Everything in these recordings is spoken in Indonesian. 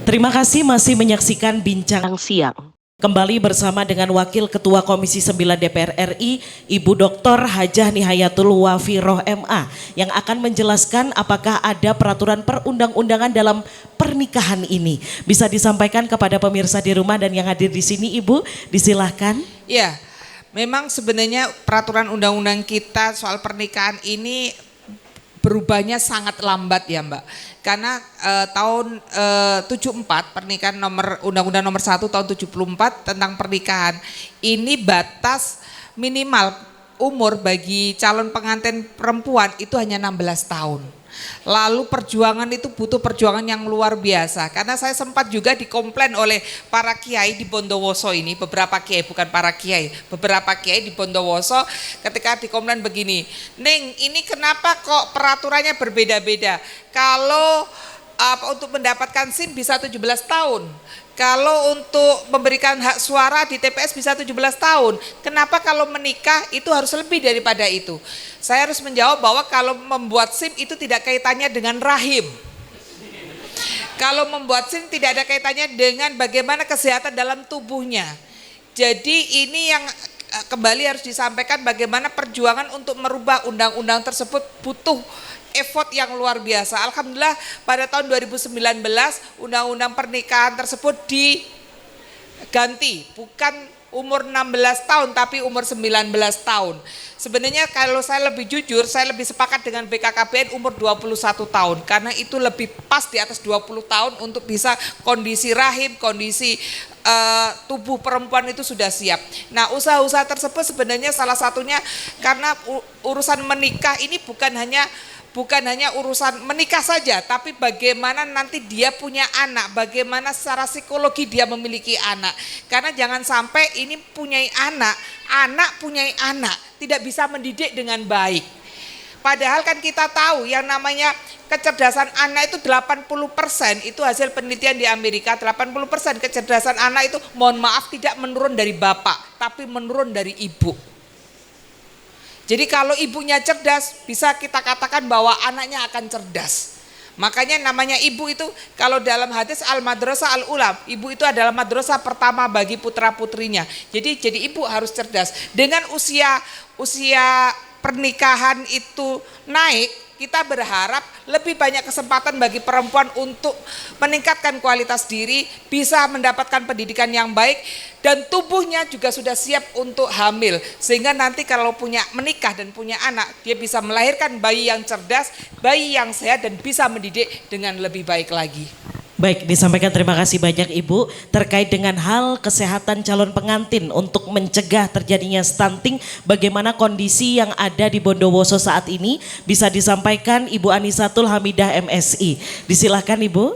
Terima kasih masih menyaksikan Bincang Siang. Kembali bersama dengan Wakil Ketua Komisi 9 DPR RI, Ibu Dr. Hajah Nihayatul Wafiroh MA, yang akan menjelaskan apakah ada peraturan perundang-undangan dalam pernikahan ini. Bisa disampaikan kepada pemirsa di rumah dan yang hadir di sini, Ibu, disilahkan. Ya, memang sebenarnya peraturan undang-undang kita soal pernikahan ini berubahnya sangat lambat ya Mbak. Karena tahun 74 pernikahan Undang-Undang nomor 1 tahun 74 tentang pernikahan ini batas minimal umur bagi calon pengantin perempuan itu hanya 16 tahun. Lalu perjuangan itu butuh perjuangan yang luar biasa, karena saya sempat juga dikomplain oleh para kiai di Bondowoso ini, beberapa kiai di Bondowoso ketika dikomplain begini, Neng ini kenapa kok peraturannya berbeda-beda, kalau untuk mendapatkan SIM bisa 17 tahun, kalau untuk memberikan hak suara di TPS bisa 17 tahun. Kenapa kalau menikah itu harus lebih daripada itu? Saya harus menjawab bahwa kalau membuat SIM itu tidak kaitannya dengan rahim. Kalau membuat SIM tidak ada kaitannya dengan bagaimana kesehatan dalam tubuhnya. Jadi ini yang kembali harus disampaikan, bagaimana perjuangan untuk merubah undang-undang tersebut butuh effort yang luar biasa. Alhamdulillah pada tahun 2019 undang-undang pernikahan tersebut diganti, bukan umur 16 tahun tapi umur 19 tahun. Sebenarnya kalau saya lebih jujur, saya lebih sepakat dengan BKKBN umur 21 tahun, karena itu lebih pas di atas 20 tahun untuk bisa kondisi rahim, kondisi tubuh perempuan itu sudah siap. Nah, usaha-usaha tersebut sebenarnya salah satunya karena urusan menikah ini bukan hanya urusan menikah saja, tapi bagaimana nanti dia punya anak, bagaimana secara psikologi dia memiliki anak. Karena jangan sampai ini anak punya anak, tidak bisa mendidik dengan baik. Padahal kan kita tahu yang namanya kecerdasan anak itu 80%, itu hasil penelitian di Amerika, 80% kecerdasan anak itu mohon maaf tidak menurun dari bapak, tapi menurun dari ibu. Jadi kalau ibunya cerdas, bisa kita katakan bahwa anaknya akan cerdas. Makanya namanya ibu itu, kalau dalam hadis al-madrasah al-ula, ibu itu adalah madrasah pertama bagi putra-putrinya. Jadi ibu harus cerdas. Dengan usia pernikahan itu naik, kita berharap lebih banyak kesempatan bagi perempuan untuk meningkatkan kualitas diri, bisa mendapatkan pendidikan yang baik, dan tubuhnya juga sudah siap untuk hamil. Sehingga nanti kalau menikah dan punya anak, dia bisa melahirkan bayi yang cerdas, bayi yang sehat, dan bisa mendidik dengan lebih baik lagi. Baik, disampaikan terima kasih banyak Ibu terkait dengan hal kesehatan calon pengantin untuk mencegah terjadinya stunting, bagaimana kondisi yang ada di Bondowoso saat ini bisa disampaikan Ibu Anisatul Hamidah MSI. Disilahkan Ibu.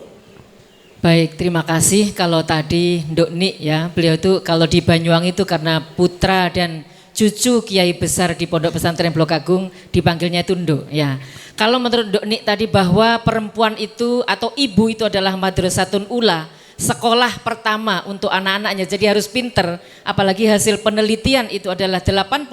Baik, terima kasih. Kalau tadi Nduk Nik ya, beliau itu kalau di Banyuwangi itu karena putra dan cucu kiai besar di Pondok Pesantren Blok Agung dipanggilnya itu Nduk ya. Kalau menurut Nduk Nik tadi bahwa perempuan itu atau ibu itu adalah madrasatun ula, sekolah pertama untuk anak-anaknya, jadi harus pinter. Apalagi hasil penelitian itu adalah 80%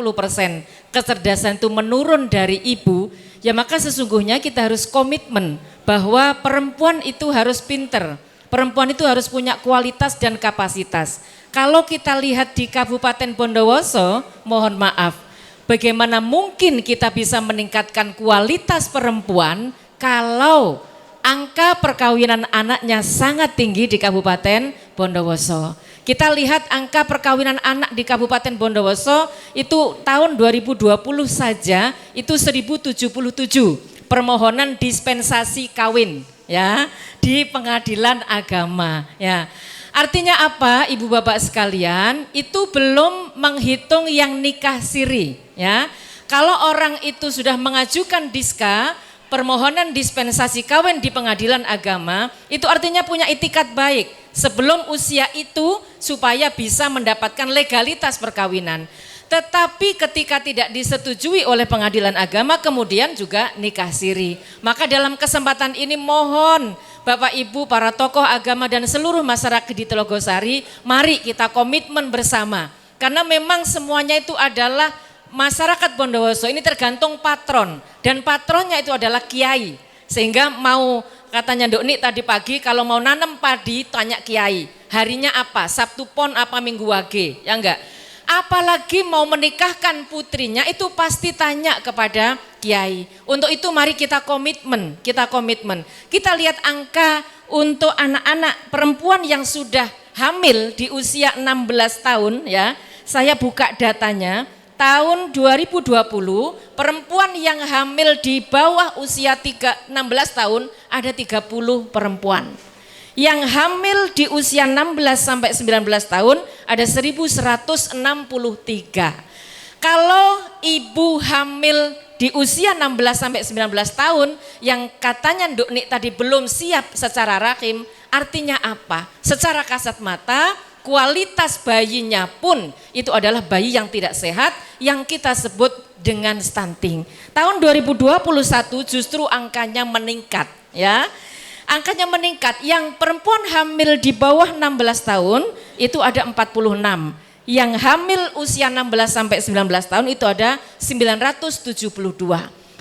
kecerdasan itu menurun dari ibu, ya maka sesungguhnya kita harus komitmen bahwa perempuan itu harus pinter. Perempuan itu harus punya kualitas dan kapasitas. Kalau kita lihat di Kabupaten Bondowoso, mohon maaf, bagaimana mungkin kita bisa meningkatkan kualitas perempuan kalau angka perkawinan anaknya sangat tinggi di Kabupaten Bondowoso. Kita lihat angka perkawinan anak di Kabupaten Bondowoso itu tahun 2020 saja itu 1077 permohonan dispensasi kawin ya di pengadilan agama ya. Artinya apa Ibu Bapak sekalian, itu belum menghitung yang nikah siri ya. Kalau orang itu sudah mengajukan diska, permohonan dispensasi kawin di pengadilan agama, itu artinya punya itikat baik sebelum usia itu supaya bisa mendapatkan legalitas perkawinan. Tetapi ketika tidak disetujui oleh pengadilan agama, kemudian juga nikah siri. Maka dalam kesempatan ini mohon Bapak Ibu, para tokoh agama dan seluruh masyarakat di Telogosari, mari kita komitmen bersama. Karena memang semuanya itu adalah masyarakat Bondowoso, ini tergantung patron. Dan patronnya itu adalah kiai. Sehingga mau Katanya Nduk Nik tadi pagi kalau mau nanam padi tanya kiai. Harinya apa? Sabtu Pon apa Minggu Wage? Ya enggak? Apalagi mau menikahkan putrinya itu pasti tanya kepada kiai. Untuk itu mari kita komitmen. Kita lihat angka untuk anak-anak perempuan yang sudah hamil di usia 16 tahun ya. Saya buka datanya. Tahun 2020 perempuan yang hamil di bawah usia 16 tahun ada 30 perempuan. Yang hamil di usia 16 sampai 19 tahun ada 1163. Kalau ibu hamil di usia 16 sampai 19 tahun yang katanya Nduk Nik tadi belum siap secara rahim, artinya apa? Secara kasat mata kualitas bayinya pun itu adalah bayi yang tidak sehat yang kita sebut dengan stunting. Tahun 2021 justru angkanya meningkat ya. Angkanya meningkat, yang perempuan hamil di bawah 16 tahun itu ada 46. Yang hamil usia 16 sampai 19 tahun itu ada 972.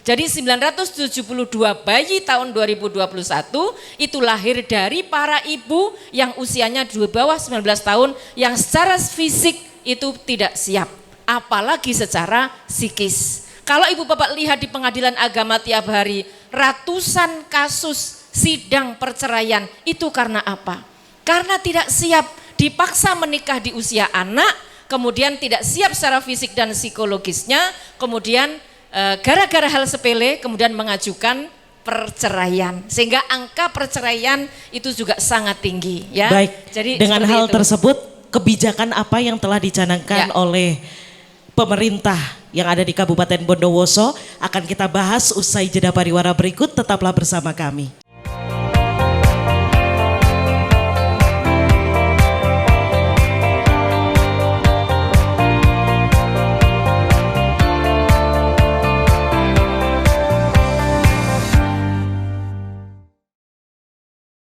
Jadi 972 bayi tahun 2021 itu lahir dari para ibu yang usianya di bawah 19 tahun yang secara fisik itu tidak siap, apalagi secara psikis. Kalau ibu bapak lihat di pengadilan agama tiap hari, ratusan kasus sidang perceraian itu karena apa? Karena tidak siap, dipaksa menikah di usia anak, kemudian tidak siap secara fisik dan psikologisnya, kemudian gara-gara hal sepele kemudian mengajukan perceraian, sehingga angka perceraian itu juga sangat tinggi ya. Baik, jadi dengan hal itu. tersebut kebijakan apa yang telah dicanangkan oleh pemerintah yang ada di Kabupaten Bondowoso akan kita bahas usai jeda pariwara berikut, tetaplah bersama kami.